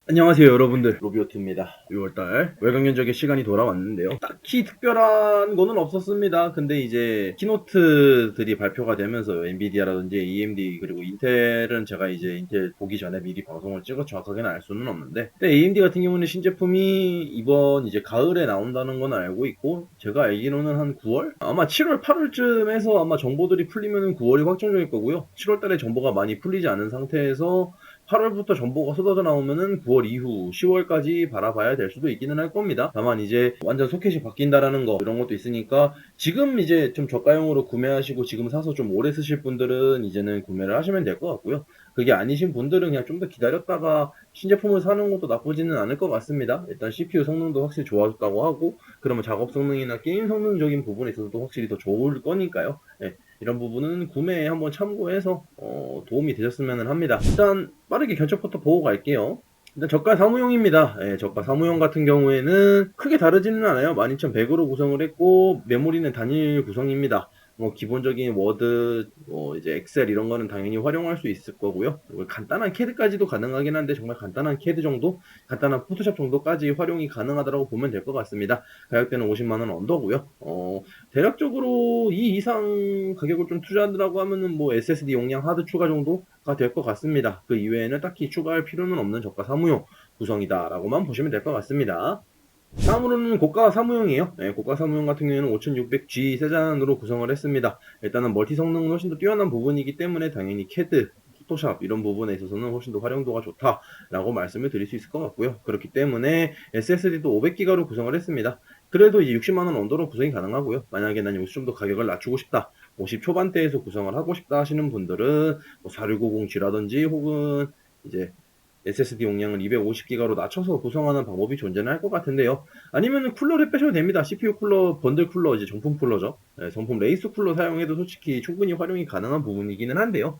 안녕하세요 여러분들, 로비오트입니다. 6월달 외곽 면적의 시간이 돌아왔는데요. 딱히 특별한 거는 없었습니다. 근데 이제 키노트들이 발표가 되면서 엔비디아라든지 AMD 그리고 인텔은 제가 이제 인텔 보기 전에 미리 방송을 찍어 정확하게는 알 수는 없는데, 근데 AMD 같은 경우는 신제품이 이번 이제 가을에 나온다는 건 알고 있고, 제가 알기로는 한 9월? 아마 7월 8월쯤에서 아마 정보들이 풀리면 9월이 확정적일 거고요. 7월달에 정보가 많이 풀리지 않은 상태에서 8월부터 정보가 쏟아져 나오면은 9월 이후 10월까지 바라봐야 될 수도 있기는 할 겁니다. 다만 이제 완전 소켓이 바뀐다라는 거, 이런 것도 있으니까 지금 이제 좀 저가형으로 구매하시고 지금 사서 좀 오래 쓰실 분들은 이제는 구매를 하시면 될 것 같고요. 그게 아니신 분들은 그냥 좀 더 기다렸다가 신제품을 사는 것도 나쁘지는 않을 것 같습니다. 일단 CPU 성능도 확실히 좋아졌다고 하고, 그러면 작업 성능이나 게임 성능적인 부분에 있어서도 확실히 더 좋을 거니까요. 예, 이런 부분은 구매에 한번 참고해서 도움이 되셨으면 합니다. 일단 빠르게 견적부터 보고 갈게요. 일단 저가 사무용입니다. 예, 저가 사무용 같은 경우에는 크게 다르지는 않아요. 12100으로 구성을 했고, 메모리는 단일 구성입니다. 뭐 기본적인 워드, 이제 엑셀 이런 거는 당연히 활용할 수 있을 거고요. 간단한 CAD까지도 가능하긴 한데, 정말 간단한 CAD 정도, 간단한 포토샵 정도까지 활용이 가능하다고 보면 될 것 같습니다. 가격대는 50만 원 언더고요. 대략적으로 이 이상 가격을 좀 투자한다고 하면은 뭐 SSD 용량 하드 추가 정도가 될 것 같습니다. 그 이외에는 딱히 추가할 필요는 없는 저가 사무용 구성이다라고만 보시면 될 것 같습니다. 다음으로는 고가 사무용이에요. 네, 고가 사무용 같은 경우에는 5600G 세잔으로 구성을 했습니다. 일단은 멀티 성능은 훨씬 더 뛰어난 부분이기 때문에 당연히 CAD, 포토샵 이런 부분에 있어서는 훨씬 더 활용도가 좋다라고 말씀을 드릴 수 있을 것 같고요. 그렇기 때문에 SSD도 500기가로 구성을 했습니다. 그래도 이제 60만원 언더로 구성이 가능하고요. 만약에 난 여기서 좀 더 가격을 낮추고 싶다, 50 초반대에서 구성을 하고 싶다 하시는 분들은 뭐 4650G라든지 혹은 이제 SSD 용량을 250기가로 낮춰서 구성하는 방법이 존재는 할 것 같은데요. 아니면은 쿨러를 빼셔도 됩니다. CPU 쿨러, 번들 쿨러, 이제 정품 쿨러죠. 정품 레이스 쿨러 사용해도 솔직히 충분히 활용이 가능한 부분이기는 한데요.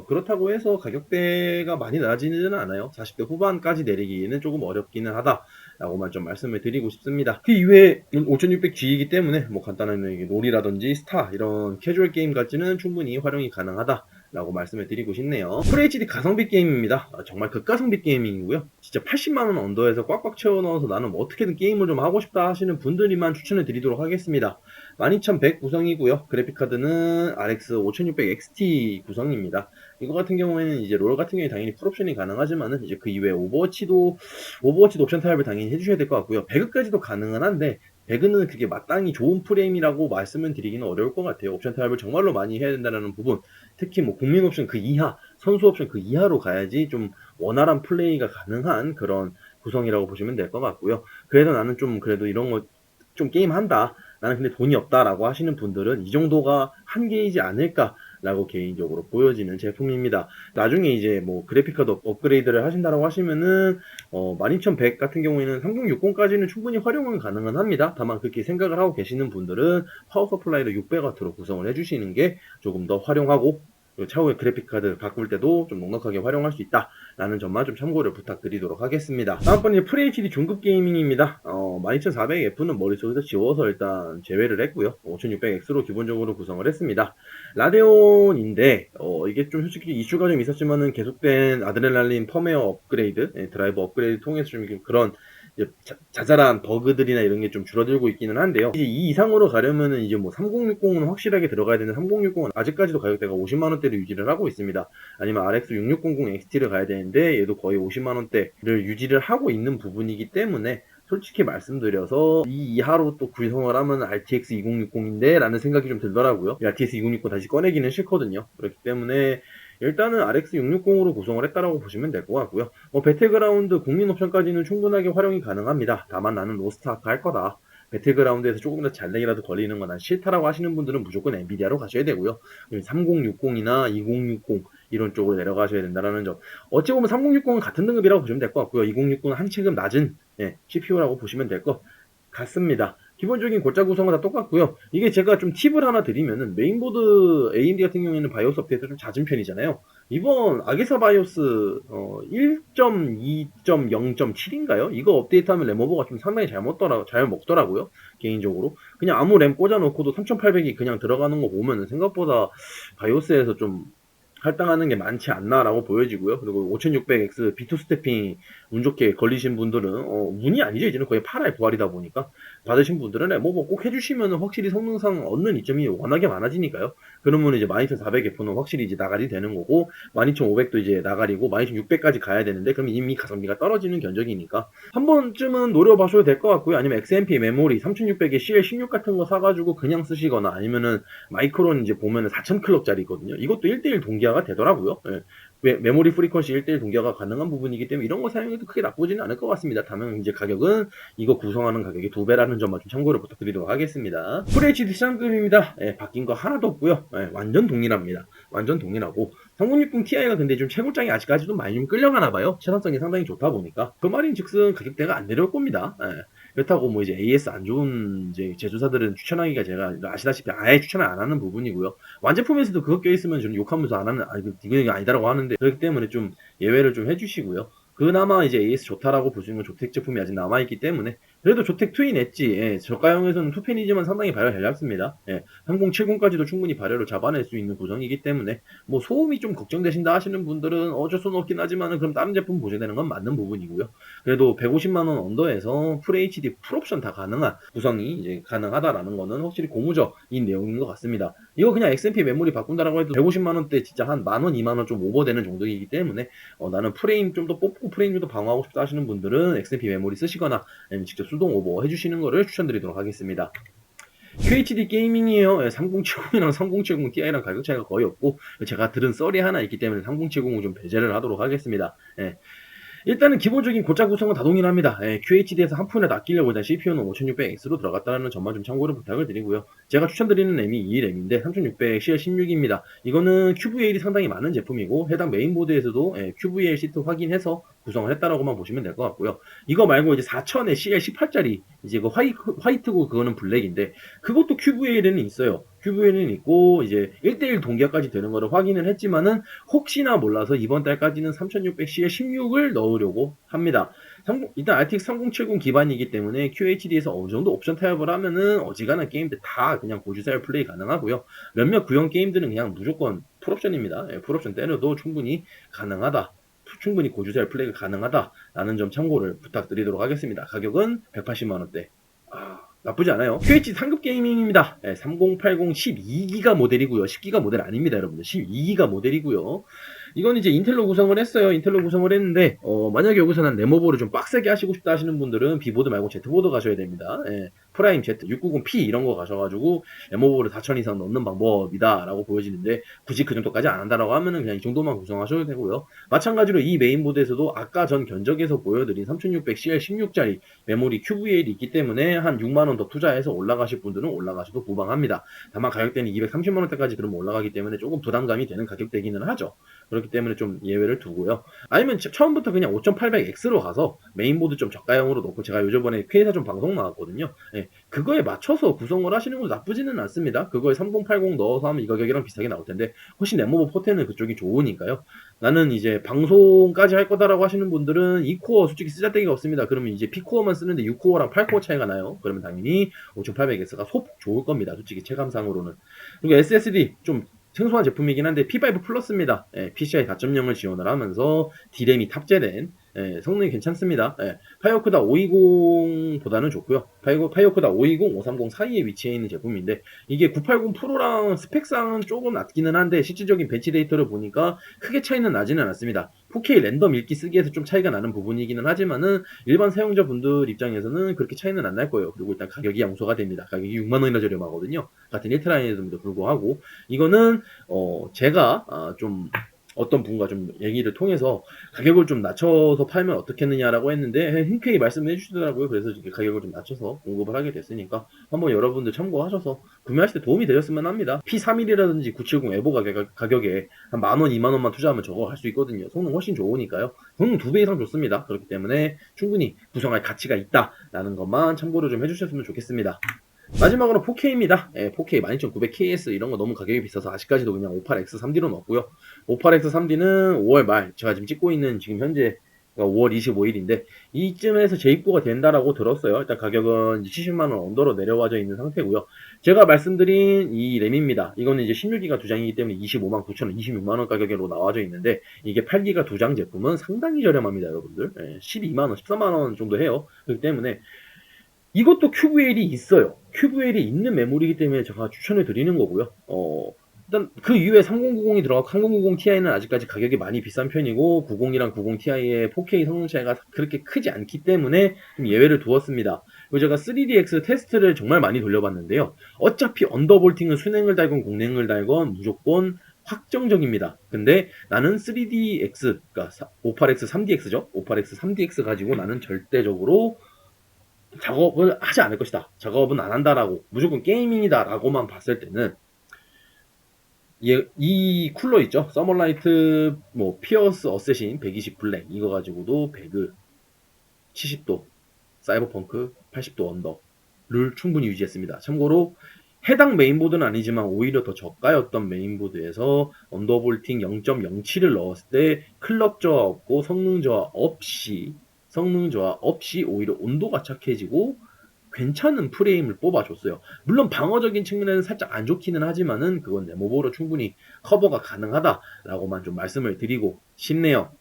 그렇다고 해서 가격대가 많이 낮아지는 않아요. 40대 후반까지 내리기는 조금 어렵기는 하다라고만 좀 말씀을 드리고 싶습니다. 그 이외에 5600G이기 때문에 뭐 간단한 롤이라든지 스타 이런 캐주얼 게임 같지는 충분히 활용이 가능하다 라고 말씀을 드리고 싶네요. FHD 가성비 게임입니다. 정말 극가성비 게이밍이고요. 진짜 80만원 언더에서 꽉꽉 채워 넣어서 나는 뭐 어떻게든 게임을 좀 하고 싶다 하시는 분들이만 추천을 드리도록 하겠습니다. 12100 구성이고요. 그래픽카드는 RX 5600 XT 구성입니다. 이거 같은 경우에는 이제 롤 같은 경우에 당연히 풀옵션이 가능하지만은 이제 그 이외에 오버워치도 옵션 타입을 당연히 해주셔야 될 것 같고요. 배그까지도 가능은 한데, 배그는 그게 마땅히 좋은 프레임이라고 말씀을 드리기는 어려울 것 같아요. 옵션 타입을 정말로 많이 해야 된다는 부분, 특히 뭐 국민 옵션 그 이하, 선수 옵션 그 이하로 가야지 좀 원활한 플레이가 가능한 그런 구성이라고 보시면 될 것 같고요. 그래서 나는 좀 그래도 이런 거 좀 게임 한다, 나는 근데 돈이 없다라고 하시는 분들은 이 정도가 한계이지 않을까라고 개인적으로 보여지는 제품입니다. 나중에 이제 뭐 그래픽카드 업그레이드를 하신다라고 하시면은 12100 같은 경우에는 3060까지는 충분히 활용은 가능은 합니다. 다만 그렇게 생각을 하고 계시는 분들은 파워 서플라이를 600W로 구성을 해주시는 게 조금 더 활용하고, 차후에 그래픽카드 바꿀 때도 좀 넉넉하게 활용할 수 있다라는 점만 좀 참고를 부탁드리도록 하겠습니다. 다음번에 FHD 중급 게이밍입니다. 12400F는 머릿속에서 지워서 일단 제외를 했고요. 5600X로 기본적으로 구성을 했습니다. 라데온인데 이게 좀 솔직히 이슈가 좀 있었지만은 계속된 아드레날린 펌웨어 업그레이드, 드라이버 업그레이드 통해서 좀 그런 자잘한 버그들이나 이런 게 좀 줄어들고 있기는 한데요. 이제 이 이상으로 가려면은 이제 뭐 3060은 확실하게 들어가야 되는, 3060은 아직까지도 가격대가 50만원대를 유지를 하고 있습니다. 아니면 RX 6600 XT를 가야 되는데 얘도 거의 50만원대를 유지를 하고 있는 부분이기 때문에, 솔직히 말씀드려서 이 이하로 또 구성을 하면 RTX 2060인데 라는 생각이 좀 들더라고요. RTX 2060 다시 꺼내기는 싫거든요. 그렇기 때문에 일단은 RX 660으로 구성을 했다라고 보시면 될 것 같고요. 배틀그라운드 국민 옵션까지는 충분하게 활용이 가능합니다. 다만 나는 로스트아크 할 거다, 배틀그라운드에서 조금 더 잘내기라도 걸리는 건 난 싫다라고 하시는 분들은 무조건 엔비디아로 가셔야 되고요. 3060이나 2060 이런 쪽으로 내려가셔야 된다는 점. 어찌 보면 3060은 같은 등급이라고 보시면 될 것 같고요. 2060은 한 체급 낮은 CPU라고 보시면 될 것 같습니다. 기본적인 골자 구성은 다 똑같고요. 이게 제가 좀 팁을 하나 드리면은, 메인보드 AMD 같은 경우에는 바이오스 업데이트 좀 잦은 편이잖아요. 이번 아게사 바이오스 1.2.0.7인가요? 이거 업데이트하면 램오버가 좀 상당히 잘 먹더라고요. 개인적으로 그냥 아무 램 꽂아놓고도 3800이 그냥 들어가는 거 보면은 생각보다 바이오스에서 좀 할당하는 게 많지 않나라고 보여지고요. 그리고 5600X B2 스태핑 운 좋게 걸리신 분들은 운이 아니죠. 이제는 거의 8할 부활이다 보니까 받으신 분들은 뭐 꼭 해주시면 확실히 성능상 얻는 이점이 워낙에 많아지니까요. 그러면 이제 12400F는 확실히 이제 나가리 되는 거고 12500도 이제 나가리고 12600까지 가야 되는데 그럼 이미 가성비가 떨어지는 견적이니까 한 번쯤은 노려봐셔도 될 것 같고요. 아니면 XMP 메모리 3600에 CL16 같은 거 사가지고 그냥 쓰시거나 아니면은 마이크론 이제 보면은 4000클럭짜리거든요. 이것도 1대1 동기화가 되더라고요. 예. 메모리 프리퀀시 1대1 동기화가 가능한 부분이기 때문에 이런 거 사용해도 크게 나쁘지는 않을 것 같습니다. 다만 이제 가격은 이거 구성하는 가격이 2배라는 점만 좀 참고를 부탁드리도록 하겠습니다. FHD 시장급입니다. 예, 바뀐 거 하나도 없고요. 예, 완전 동일합니다. 완전 동일하고 3060 Ti가 근데 좀 채굴장이 아직까지도 많이 좀 끌려가나 봐요. 채널성이 상당히 좋다 보니까 그 말인즉슨 가격대가 안 내려올 겁니다. 예. 그렇다고 뭐 이제 AS 안 좋은 이제 제조사들은 추천하기가 제가 아시다시피 아예 추천을 안 하는 부분이고요. 완제품에서도 그거 껴있으면 저는 욕하면서 안 하는, 이거 아니다라고 하는데, 그렇기 때문에 좀 예외를 좀 해주시고요. 그나마 이제 AS 좋다라고 볼 수 있는 조텍 제품이 아직 남아있기 때문에, 그래도 조텍 2인 엣지, 예, 저가형에서는 투펜이지만 상당히 발열 잘 잡습니다. 예, 3070까지도 충분히 발열을 잡아낼 수 있는 구성이기 때문에, 뭐 소음이 좀 걱정되신다 하시는 분들은 어쩔 수는 없긴 하지만은 그럼 다른 제품 보셔야 되는 건 맞는 부분이고요. 그래도 150만원 언더에서 FHD 풀옵션 다 가능한 구성이 이제 가능하다라는 거는 확실히 고무적인 내용인 것 같습니다. 이거 그냥 XMP 메모리 바꾼다라고 해도 150만원대 진짜 한 만원, 2만원 좀 오버되는 정도이기 때문에 나는 프레임 좀 더 뽑고 프레임 좀 더 방어하고 싶다 하시는 분들은 XMP 메모리 쓰시거나 아니면 직접 수동 오버 해주시는 거를 추천드리도록 하겠습니다. QHD 게이밍이에요. 3070이랑 3070 Ti랑 가격 차이가 거의 없고 제가 들은 썰이 하나 있기 때문에 3070을 좀 배제를 하도록 하겠습니다. 예. 일단은 기본적인 고짜 구성은 다 동일합니다. QHD에서 한 푼이라도 아끼려고 일단 CPU는 5600X로 들어갔다는 점만 좀 참고를 부탁을 드리고요. 제가 추천드리는 램이 2램인데 3600 CL16입니다. 이거는 QVL이 상당히 많은 제품이고 해당 메인보드에서도 QVL 시트 확인해서 구성을 했다라고만 보시면 될 것 같고요. 이거 말고 이제 4000에 CL18짜리 이제 그 화이트고 그거는 블랙인데 그것도 QVL에는 있어요. QVL은 있고 이제 1대1 동기화까지 되는 거를 확인을 했지만은 혹시나 몰라서 이번 달까지는 3600CL16을 넣으려고 합니다. 일단 RTX 3070 기반이기 때문에 QHD에서 어느 정도 옵션 타협을 하면은 어지간한 게임들 다 그냥 고주사열 플레이 가능하고요. 몇몇 구형 게임들은 그냥 무조건 풀옵션입니다. 풀옵션 때려도 충분히 가능하다. 충분히 고주사열 플레이가 가능하다라는 점 참고를 부탁드리도록 하겠습니다. 가격은 180만원대. 나쁘지 않아요. QHD 상급 게이밍입니다. 3080 12기가 모델이고요. 10기가 모델 아닙니다, 여러분들. 12기가 모델이고요. 이건 이제 인텔로 구성을 했어요. 인텔로 구성을 했는데 만약에 여기서는 레모버를 좀 빡세게 하시고 싶다 하시는 분들은 B보드 말고 Z보드 가셔야 됩니다. 프라임 Z 690P 이런 거 가셔가지고 레모버를 4000 이상 넣는 방법이다 라고 보여지는데 굳이 그 정도까지 안 한다라고 하면은 그냥 이 정도만 구성하셔도 되고요. 마찬가지로 이 메인보드에서도 아까 전 견적에서 보여드린 3600CL16짜리 메모리 QVL이 있기 때문에 한 6만원 더 투자해서 올라가실 분들은 올라가셔도 무방합니다. 다만 가격대는 230만원대까지 그러면 올라가기 때문에 조금 부담감이 되는 가격대기는 하죠. 그렇기 때문에 좀 예외를 두고요. 아니면 처음부터 그냥 5800X로 가서 메인보드 좀 저가형으로 놓고 제가 요즘번에 K사 좀 방송 나왔거든요. 그거에 맞춰서 구성을 하시는 것도 나쁘지는 않습니다. 그거에 3080 넣어서 하면 이 가격이랑 비슷하게 나올 텐데 훨씬 레모버 포텐은 그쪽이 좋으니까요. 나는 이제 방송까지 할 거다라고 하시는 분들은 2코어 솔직히 쓰잘데기가 없습니다. 그러면 이제 P코어만 쓰는데 6코어랑 8코어 차이가 나요. 그러면 당연히 5800X가 소폭 좋을 겁니다. 솔직히 체감상으로는. 그리고 SSD 좀 생소한 제품이긴 한데 P5 플러스입니다. PCI 4.0을 지원을 하면서 D램이 탑재된 성능이 괜찮습니다. 파이어쿠다 520보다는 좋고요. 파이어쿠다 520, 530 사이에 위치해 있는 제품인데 이게 980 프로랑 스펙상은 조금 낮기는 한데 실질적인 벤치 데이터를 보니까 크게 차이는 나지는 않습니다. 4K 랜덤 읽기 쓰기에서 좀 차이가 나는 부분이기는 하지만은 일반 사용자분들 입장에서는 그렇게 차이는 안 날 거예요. 그리고 일단 가격이 양소가 됩니다. 가격이 6만원이나 저렴하거든요. 같은 1테라에도 불구하고 이거는 제가 좀 어떤 분과 좀 얘기를 통해서 가격을 좀 낮춰서 팔면 어떻겠느냐라고 했는데 흔쾌히 말씀해 주시더라고요. 그래서 이렇게 가격을 좀 낮춰서 공급을 하게 됐으니까 한번 여러분들 참고하셔서 구매하실 때 도움이 되셨으면 합니다. P31이라든지 970 에보 가격에 한 만원, 2만원만 투자하면 저거 할 수 있거든요. 성능 훨씬 좋으니까요. 성능 2배 이상 좋습니다. 그렇기 때문에 충분히 구성할 가치가 있다라는 것만 참고를 좀 해주셨으면 좋겠습니다. 마지막으로 4K입니다. 4K 12900KS 이런 거 너무 가격이 비싸서 아직까지도 그냥 58X 3D로 넣었고요. 58X 3D는 5월 말 제가 지금 찍고 있는 지금 현재 그러니까 5월 25일인데 이쯤에서 재입고가 된다라고 들었어요. 일단 가격은 70만 원 언더로 내려와져 있는 상태고요. 제가 말씀드린 이 램입니다. 이거는 이제 16기가 두 장이기 때문에 25만 9천 원, 26만 원 가격으로 나와져 있는데 이게 8기가 두 장 제품은 상당히 저렴합니다, 여러분들. 12만 원, 13만 원 정도 해요. 그렇기 때문에 이것도 QVL이 있어요. QVL이 있는 메모리이기 때문에 제가 추천해 드리는 거고요. 일단 그 이후에 3090이 들어가고 3090 Ti는 아직까지 가격이 많이 비싼 편이고 90이랑 90 Ti의 4K 성능 차이가 그렇게 크지 않기 때문에 좀 예외를 두었습니다. 그리고 제가 3DX 테스트를 정말 많이 돌려봤는데요. 어차피 언더볼팅은 순행을 달건 공랭을 달건 무조건 확정적입니다. 근데 나는 3DX, 그러니까 58X 3DX죠. 58X 3DX 가지고 나는 절대적으로 작업을 하지 않을 것이다. 작업은 안 한다라고 무조건 게이밍이다라고만 봤을 때는 이 쿨러 있죠. 서머라이트 뭐 피어스 어쌔신 120 블랙 이거 가지고도 배그 70도 사이버펑크 80도 언더를 충분히 유지했습니다. 참고로 해당 메인보드는 아니지만 오히려 더 저가였던 메인보드에서 언더볼팅 0.07을 넣었을 때 클럭 저하 없고 성능 저하 없이 오히려 온도가 착해지고 괜찮은 프레임을 뽑아줬어요. 물론 방어적인 측면에는 살짝 안 좋기는 하지만은 그건 네모보로 충분히 커버가 가능하다라고만 좀 말씀을 드리고 싶네요.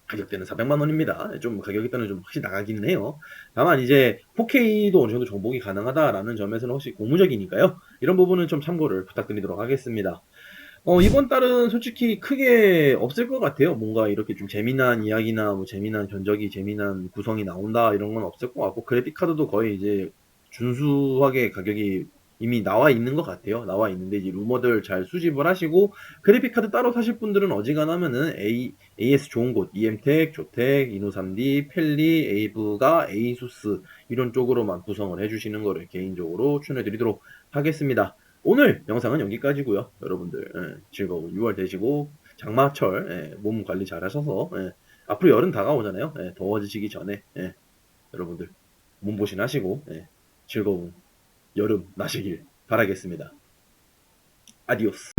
가격대는 400만 원입니다. 좀 가격이 때는 좀 확실히 나가긴 해요. 다만 이제 4K도 어느 정도 정복이 가능하다라는 점에서는 혹시 고무적이니까요. 이런 부분은 좀 참고를 부탁드리도록 하겠습니다. 이번 달은 솔직히 크게 없을 것 같아요. 뭔가 이렇게 좀 재미난 이야기나 뭐 재미난 견적이, 재미난 구성이 나온다 이런 건 없을 것 같고 그래픽 카드도 거의 이제 준수하게 가격이 이미 나와 있는 것 같아요. 나와 있는데 이제 루머들 잘 수집을 하시고 그래픽 카드 따로 사실 분들은 어지간하면은 AS 좋은 곳, EM텍, 조텍, 이노3D, 펠리, 에이브가, 에이수스 이런 쪽으로만 구성을 해주시는 거를 개인적으로 추천해드리도록 하겠습니다. 오늘 영상은 여기까지고요. 여러분들 즐거운 6월 되시고 장마철 몸 관리 잘 하셔서 앞으로 여름 다가오잖아요. 더워지시기 전에 여러분들 몸보신 하시고 즐거운 여름 나시길 바라겠습니다. 아디오스.